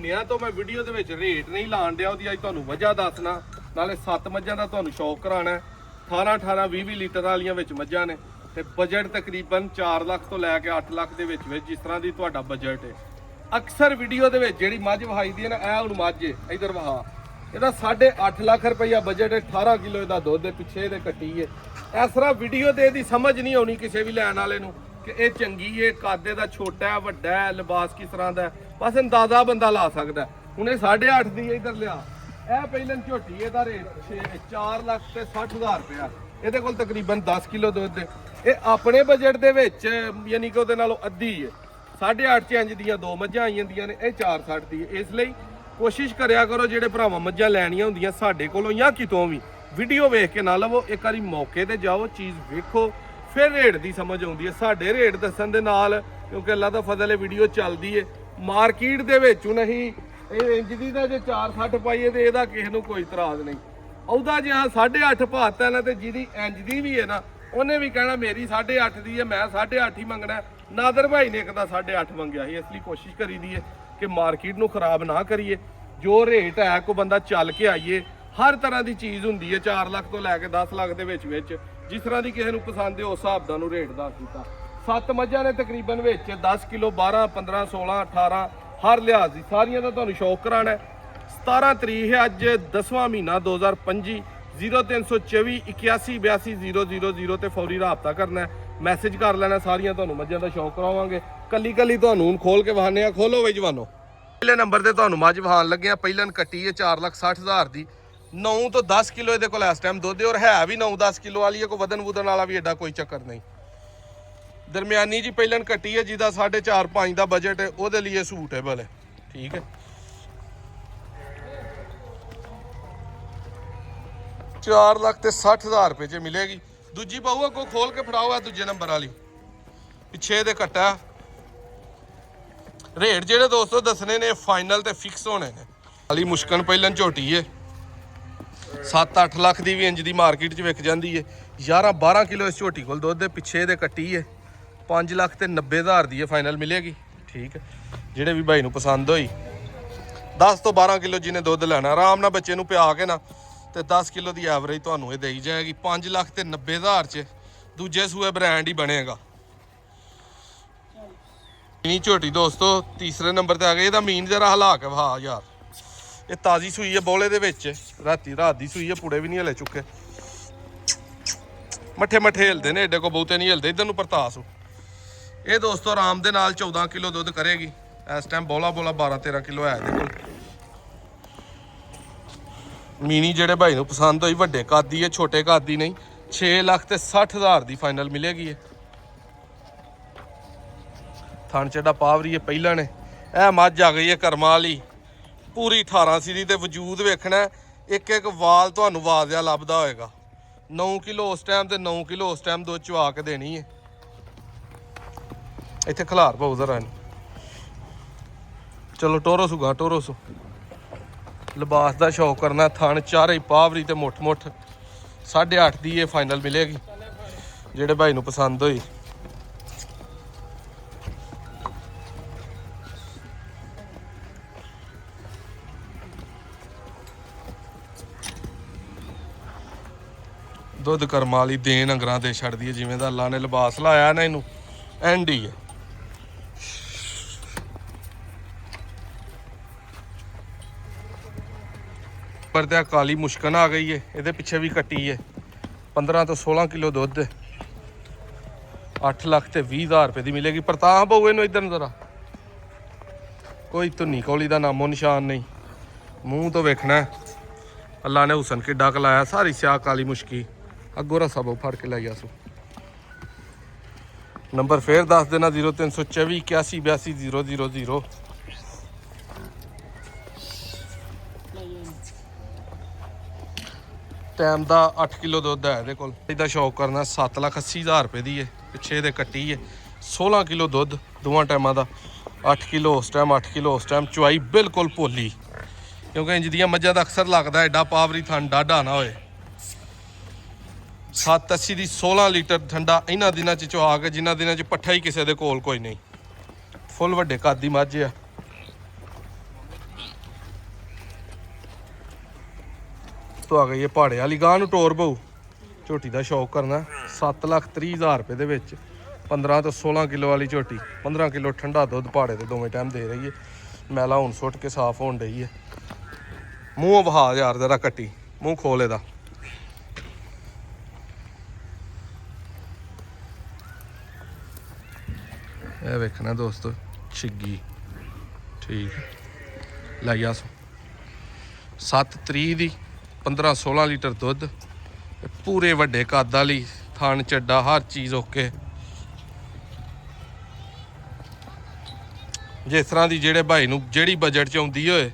ਮਹੀਨਿਆਂ ਤੋਂ ਮੈਂ ਵੀਡੀਓ ਦੇ ਵਿੱਚ ਰੇਟ ਨਹੀਂ ਲਾਣ ਡਿਆ, ਉਹਦੀ ਅੱਜ ਤੁਹਾਨੂੰ ਵਜ੍ਹਾ ਦੱਸਣਾ। ਨਾਲੇ 7 ਮੱਝਾਂ ਦਾ ਤੁਹਾਨੂੰ ਸ਼ੌਕ ਕਰਾਣਾ। 18 20 ਲੀਟਰ ਵਾਲੀਆਂ ਵਿੱਚ ਮੱਝਾਂ ਨੇ ਤੇ ਬਜਟ ਤਕਰੀਬਨ 4 ਲੱਖ ਤੋਂ ਲੈ ਕੇ 8 ਲੱਖ ਦੇ ਵਿੱਚ ਜਿਸ ਤਰ੍ਹਾਂ ਦੀ ਤੁਹਾਡਾ ਬਜਟ ਹੈ। ਅਕਸਰ ਵੀਡੀਓ ਦੇ ਵਿੱਚ ਜਿਹੜੀ ਮੱਝ ਵਿਖਾਈ ਦੀ ਹੈ ਨਾ, ਇਹ ਹੁਣ ਮੱਝ ਹੈ ਇਧਰ ਵਿਖਾ, ਇਹਦਾ 8.5 ਲੱਖ ਰੁਪਈਆ ਬਜਟ ਹੈ, 18 ਕਿਲੋ ਇਹਦਾ ਦੁੱਧ ਹੈ, ਪਿੱਛੇ ਇਹਦੇ ਕੱਟੀ ਹੈ। ਇਸ ਤਰ੍ਹਾਂ ਵੀਡੀਓ ਤੇ ਇਹਦੀ ਸਮਝ ਨਹੀਂ ਆਉਣੀ ਕਿਸੇ ਵੀ ਲੈਣ ਵਾਲੇ ਨੂੰ ਕਿ ਇਹ ਚੰਗੀ ਹੈ, ਕਾਦੇ ਦਾ ਛੋਟਾ ਹੈ, ਵੱਡਾ ਹੈ, ਲਿਬਾਸ ਕਿਸ ਤਰ੍ਹਾਂ ਦਾ ਹੈ, ਬਸ ਅੰਦਾਜ਼ਾ ਬੰਦਾ ਲਾ ਸਕਦਾ। ਹੁਣ ਇਹ 8.5 ਦੀ ਹੈ, ਇਧਰ ਲਿਆ। ਇਹ ਪਹਿਲਾਂ ਝੋਟੀ ਇਹਦਾ ਰੇਟ 4 ਲੱਖ ਤੇ 60 ਹਜ਼ਾਰ ਰੁਪਇਆ। ਇਹਦੇ ਕੋਲ ਤਕਰੀਬਨ 10 ਕਿਲੋ ਦੁੱਧ ਹੈ। ਇਹ ਆਪਣੇ ਬਜਟ ਦੇ ਵਿੱਚ ਯਾਨੀ ਕਿ ਉਹਦੇ ਨਾਲੋਂ ਅੱਧੀ ਹੈ। 8.5 ਚ ਇੰਜ ਦੀਆਂ 2 ਮੱਝਾਂ ਆਈ ਜਾਂਦੀਆਂ ਨੇ, ਇਹ 4.60 ਦੀ ਹੈ। ਇਸ ਲਈ ਕੋਸ਼ਿਸ਼ ਕਰਿਆ ਕਰੋ ਜਿਹੜੇ ਭਰਾਵਾਂ ਮੱਝਾਂ ਲੈਣੀਆਂ ਹੁੰਦੀਆਂ ਸਾਡੇ ਕੋਲੋਂ ਜਾਂ ਕਿਤੋਂ ਵੀ, ਵੀਡੀਓ ਵੇਖ ਕੇ ਨਾ ਲਵੋ, ਇੱਕ ਵਾਰੀ ਮੌਕੇ ਤੇ ਜਾਓ, ਚੀਜ਼ ਵੇਖੋ, ਫਿਰ ਰੇਟ ਦੀ ਸਮਝ ਆਉਂਦੀ ਹੈ। ਸਾਡੇ ਰੇਟ ਦੱਸਣ ਦੇ ਨਾਲ, ਕਿਉਂਕਿ ਅੱਲਾ ਦਾ ਫਜ਼ਲ ਹੈ ਵੀਡੀਓ ਚੱਲਦੀ ਹੈ ਮਾਰਕੀਟ ਦੇ ਵਿੱਚ ਨਹੀਂ, ਇਹ ਇੰਜ ਦੀ ਦਾ ਜੇ 4.60 ਪਾਈਏ ਤੇ ਇਹਦਾ ਕਿਸੇ ਨੂੰ ਕੋਈ ਇਤਰਾਜ਼ ਨਹੀਂ। ਉਹਦਾ ਜੇ 8.5 ਭਾਤਾ ਨਾ ਤੇ ਜਿਹਦੀ ਇੰਜ ਦੀ ਵੀ ਹੈ ਨਾ, ਉਹਨੇ ਵੀ ਕਹਿਣਾ ਮੇਰੀ 8.5 ਦੀ ਹੈ, ਮੈਂ 8.5 ਹੀ ਮੰਗਣਾ। ਨਾਦਰ ਭਾਈ ਨੇ ਇੱਕ ਦਾ 8.5 ਮੰਗਿਆ ਸੀ। ਇਸ ਲਈ ਕੋਸ਼ਿਸ਼ ਕਰੀਦੀ ਹੈ ਕਿ ਮਾਰਕੀਟ ਨੂੰ ਖਰਾਬ ਨਾ ਕਰੀਏ, ਜੋ ਰੇਟ ਹੈ ਕੋਈ ਬੰਦਾ ਚੱਲ ਕੇ ਆਈਏ। ਹਰ ਤਰ੍ਹਾਂ ਦੀ ਚੀਜ਼ ਹੁੰਦੀ ਹੈ 4 ਲੱਖ ਤੋਂ ਲੈ ਕੇ 10 ਲੱਖ ਦੇ ਵਿੱਚ ਜਿਸ ਤਰ੍ਹਾਂ ਦੀ ਕਿਸੇ ਨੂੰ ਪਸੰਦ ਹੈ ਉਸ ਹਿਸਾਬ ਦਾ ਨੂੰ ਰੇਟ ਦੱਸ ਦਿੱਤਾ। 7 ਮੱਝਾਂ ਨੇ ਤਕਰੀਬਨ ਵਿੱਚ 10 ਕਿਲੋ 12 15 16 18 ਹਰ ਲਿਹਾਜ਼ ਦੀ, ਸਾਰੀਆਂ ਦਾ ਤੁਹਾਨੂੰ ਸ਼ੌਕ ਕਰਾਣਾ। 17 ਤਰੀਕ ਹੈ ਅੱਜ, 10ਵਾਂ ਮਹੀਨਾ 2025। 0324 81 82 000 ਤੇ ਫੌਰੀ ਰਾਬਤਾ ਕਰਨਾ, ਮੈਸੇਜ ਕਰ ਲੈਣਾ। ਸਾਰੀਆਂ ਤੁਹਾਨੂੰ ਮੱਝਾਂ ਦਾ ਸ਼ੌਕ ਕਰਾਵਾਂਗੇ। ਕੱਲੀ ਤੁਹਾਨੂੰ ਹੁਣ ਖੋਲ ਕੇ ਵਹਾਨੇ ਆ। ਖੋਲੋ ਬਈ ਜਵਾਨੋ। ਪਹਿਲੇ ਨੰਬਰ ਤੇ ਤੁਹਾਨੂੰ ਮੱਝ ਵਹਾਨ ਲੱਗੇ ਆ, ਪਹਿਲਾਂ ਕੱਟੀ ਹੈ 4,60,000 ਦੀ। 9 ਤੋਂ 10 ਕਿਲੋ ਇਹਦੇ ਕੋਲ ਇਸ ਟਾਈਮ ਦੁੱਧ, ਔਰ ਹੈ ਵੀ 9-10 ਕਿਲੋ ਵਾਲੀ ਹੈ, ਕੋਈ ਵਧਣ ਵੁਧਣ ਵਾਲਾ ਵੀ ਐਡਾ ਕੋਈ ਚੱਕਰ ਨਹੀਂ। ਦਰਮਿਆਨੀ ਜੀ ਪਹਿਲਾਂ ਕੱਟੀ ਹੈ, ਜਿਹਦਾ 4.5-5 ਦਾ ਬਜਟ ਹੈ, ਉਹਦੇ ਲਈ ਸੂਟੇਬਲ ਹੈ। ਠੀਕ ਹੈ, 4,60,000 ਰੁਪਏ 'ਚ ਮਿਲੇਗੀ। ਦੂਜੀ ਬਹੂ ਅੱਗੋਂ ਖੋਲ ਕੇ ਫੜਾਓ, ਆ ਦੂਜੇ ਨੰਬਰ ਵਾਲੀ ਪਿੱਛੇ ਦੇ ਕੱਟਾ। ਰੇਟ ਜਿਹੜੇ ਦੋਸਤੋ ਦੱਸਣੇ ਨੇ ਫਾਈਨਲ ਤੇ ਫਿਕਸ ਹੋਣੇ ਨੇ। ਵਾਲੀ ਮੁਸ਼ਕਨ ਪਹਿਲਾਂ ਝੋਟੀ ਹੈ, 7-8 ਲੱਖ ਦੀ ਵੀ ਇੰਜ ਦੀ ਮਾਰਕੀਟ 'ਚ ਵਿਕ ਜਾਂਦੀ ਹੈ। 11-12 ਕਿਲੋ ਇਸ ਝੋਟੀ ਕੋਲ ਦੁੱਧ ਹੈ, ਪਿੱਛੇ ਦੇ ਕੱਟੀ ਹੈ। 5,90,000 ਦੀ ਹੈ ਫਾਈਨਲ ਮਿਲੇਗੀ। ਠੀਕ ਹੈ, ਜਿਹੜੇ ਵੀ ਭਾਈ ਨੂੰ ਪਸੰਦ ਹੋਈ 10 ਤੋਂ 12 ਕਿਲੋ ਜਿਹਨੇ ਦੁੱਧ ਲੈਣਾ, ਆਰਾਮ ਨਾਲ ਬੱਚੇ ਨੂੰ ਪਿਆ ਕੇ ਨਾ ਤੇ 10 ਕਿਲੋ ਦੀ ਐਵਰੇਜ ਤੁਹਾਨੂੰ ਇਹ ਦੇਈ ਜਾਏਗੀ। 5,90,000 'ਚ ਦੂਜੇ ਸੂਏ ਬ੍ਰਾਂਡ ਹੀ ਬਣੇਗਾ। ਮੀਨੀ ਝੋਟੀ ਦੋਸਤੋ ਤੀਸਰੇ ਨੰਬਰ ਤੇ ਆ ਗਏ। ਇਹਦਾ ਮੀਨ ਜਰਾ ਹਲਾ ਕੇ ਵਹਾ ਯਾਰ, ਇਹ ਤਾਜ਼ੀ ਸੂਈ ਹੈ ਬੋਲੇ ਦੇ ਵਿੱਚ, ਰਾਤ ਦੀ ਸੂਈ ਹੈ, ਪੁੜੇ ਵੀ ਨਹੀਂ ਹਲੇ ਚੁੱਕੇ, ਮੱਠੇ ਹਿਲਦੇ ਨੇ, ਏਡੇ ਕੋ ਬਹੁਤੇ ਨਹੀਂ ਹਿਲਦੇ। ਇਧਰ ਨੂੰ ਪਰਤਾਸ ਇਹ ਦੋਸਤੋ ਆਰਾਮ ਦੇ ਨਾਲ 14 ਕਿਲੋ ਦੁੱਧ ਕਰੇਗੀ। ਇਸ ਟਾਈਮ ਬੋਲਾ 12-13 ਕਿਲੋ ਹੈ ਇਹਦੇ ਕੋਲ। ਮੀਨੀ ਜਿਹੜੇ ਭਾਈ ਨੂੰ ਪਸੰਦ ਹੋਈ, ਵੱਡੇ ਕੱਦ ਦੀ ਹੈ, ਛੋਟੇ ਕੱਦ ਦੀ ਨਹੀਂ। 6,60,000 ਦੀ ਫਾਈਨਲ ਮਿਲੇਗੀ। ਇਹ ਥਣ ਚੱਡਾ ਪਾਵਰੀ ਹੈ ਪਹਿਲਾਂ ਨੇ। ਇਹ ਮੱਝ ਆ ਗਈ ਹੈ ਕਰਮਾਂ ਵਾਲੀ, ਪੂਰੀ 18 ਸੀਰੀ ਤੇ ਵਜੂਦ ਵੇਖਣਾ। ਇੱਕ ਵਾਲ ਤੁਹਾਨੂੰ ਵਾਜ਼ਿਆ ਲੱਭਦਾ ਹੋਏਗਾ। 9 ਕਿਲੋ ਉਸ ਟਾਈਮ ਤੇ 9 ਕਿਲੋ ਉਸ ਟਾਈਮ ਦੁੱਧ ਚਵਾ ਕੇ ਦੇਣੀ ਹੈ। ਇੱਥੇ ਖਲਾਰ ਪਾਉ ਜ਼ਰਾ ਇਹਨੂੰ। ਚਲੋ ਟੋਰੋ ਸੁਗਾ, ਟੋਰੋ ਸੂ ਲਿਬਾਸ ਦਾ ਸ਼ੌਕ ਕਰਨਾ। ਥਣ ਚਾਰੇ ਪਾਵਰੀ ਤੇ ਮੁੱਠ 8.5 ਦੀ ਇਹ ਫਾਈਨਲ ਮਿਲੇਗੀ, ਜਿਹੜੇ ਭਾਈ ਨੂੰ ਪਸੰਦ ਹੋਈ। ਦੁੱਧ ਕਰਮਾਂ ਵਾਲੀ ਦੇਣ ਅੰਗਰਾਂ ਦੇ ਛੱਡਦੀ ਹੈ, ਜਿਵੇਂ ਦਾ ਅੱਲਾ ਨੇ ਲਿਬਾਸ ਲਾਇਆ ਨਾ ਇਹਨੂੰ, ਐਂਡ ਹੀ ਹੈ। ਪਰ ਤੇ ਕਾਲੀ ਮੁਸ਼ਕਨ ਆ ਗਈ ਹੈ, ਇਹਦੇ ਪਿੱਛੇ ਵੀ ਕੱਟੀ ਹੈ। 15 ਤੋਂ 16 ਕਿਲੋ ਦੁੱਧ, 8,20,000 ਰੁਪਏ ਦੀ ਮਿਲੇਗੀ। ਪ੍ਰਤਾਪ ਬਾਊ ਇਹਨੂੰ ਇੱਧਰ ਨੂੰ ਜ਼ਰਾ, ਕੋਈ ਧੁੰਨੀ ਕੌਲੀ ਦਾ ਨਾਮੋ ਨਿਸ਼ਾਨ ਨਹੀਂ, ਮੂੰਹ ਤੋਂ ਵੇਖਣਾ ਅੱਲਾ ਨੇ ਹੁਸਨ ਕਿੱਡਾ ਕਲਾਇਆ। ਸਾਰੀ ਸਿਆਹ ਕਾਲੀ ਮੁਸ਼ਕੀ, ਅੱਗੋਂ ਰਸਾ ਬਹੁ ਫੜ ਕੇ ਲਾਈਆ ਸੋ। ਨੰਬਰ ਫੇਰ ਦੱਸ ਦੇਣਾ, 0324 81 82 000। ਟਾਈਮ ਦਾ 8 ਕਿਲੋ ਦੁੱਧ ਹੈ ਇਹਦੇ ਕੋਲ। ਇਹਦਾ ਸ਼ੌਕ ਕਰਨਾ 7,80,000 ਰੁਪਏ ਦੀ ਹੈ, ਪਿੱਛੇ ਇਹਦੇ ਕੱਟੀ ਹੈ। 16 ਕਿਲੋ ਦੁੱਧ ਦੋਵਾਂ ਟਾਈਮਾਂ ਦਾ, 8 ਕਿਲੋ ਉਸ ਟਾਈਮ 8 ਕਿਲੋ ਉਸ ਟਾਈਮ। ਚੁਆਈ ਬਿਲਕੁਲ ਭੋਲੀ, ਕਿਉਂਕਿ ਇੰਜ ਦੀਆਂ ਮੱਝਾਂ ਦਾ ਅਕਸਰ ਲੱਗਦਾ ਐਡਾ ਪਾਵਰੀ ਥਣ ਡਾਢਾ ਨਾ ਹੋਏ। 780 ਦੀ 16 ਲੀਟਰ ਠੰਡਾ ਇਹਨਾਂ ਦਿਨਾਂ 'ਚ ਚੁਆ ਕੇ, ਜਿਨ੍ਹਾਂ ਦਿਨਾਂ 'ਚ ਪੱਠਾ ਹੀ ਕਿਸੇ ਦੇ ਕੋਲ ਕੋਈ ਨਹੀਂ। ਫੁੱਲ ਵੱਡੇ ਕੱਦ ਦੀ ਮੱਝ ਆ। ਦੋਸਤੋ ਆ ਗਈ ਹੈ ਪਹਾੜੇ ਵਾਲੀ ਗਾਂ ਨੂੰ ਟੋਰ ਪਊ ਝੋਟੀ ਦਾ ਸ਼ੌਕ ਕਰਨਾ 7,30,000 ਰੁਪਏ ਦੇ ਵਿੱਚ 15 ਤੋਂ 16 ਕਿਲੋ ਵਾਲੀ ਝੋਟੀ 15 ਕਿਲੋ ਠੰਡਾ ਦੁੱਧ ਪਹਾੜੇ ਤੇ ਦੋਵੇਂ ਟਾਈਮ ਦੇ ਰਹੀ ਹੈ ਮੈਲਾ ਹੁਣ ਸੁੱਟ ਕੇ ਸਾਫ਼ ਹੋਣ ਡਈ ਹੈ ਮੂੰਹ ਵਹਾ ਯਾਰ ਜਰਾ ਕੱਟੀ ਮੂੰਹ ਖੋਲ ਇਹਦਾ ਇਹ ਵੇਖਣਾ ਦੋਸਤੋ ਛਿੱਗੀ ਠੀਕ ਲੈ ਜਾ 7:30 ਦੀ 15-16 ਲੀਟਰ ਦੁੱਧ ਪੂਰੇ ਵੱਡੇ ਕੱਦ ਵਾਲੀ ਥਣ ਚੱਡਾ ਹਰ ਚੀਜ਼ ਓਕੇ ਜਿਸ ਤਰ੍ਹਾਂ ਦੀ ਜਿਹੜੇ ਭਾਈ ਨੂੰ ਜਿਹੜੀ ਬਜਟ 'ਚ ਆਉਂਦੀ ਹੋਏ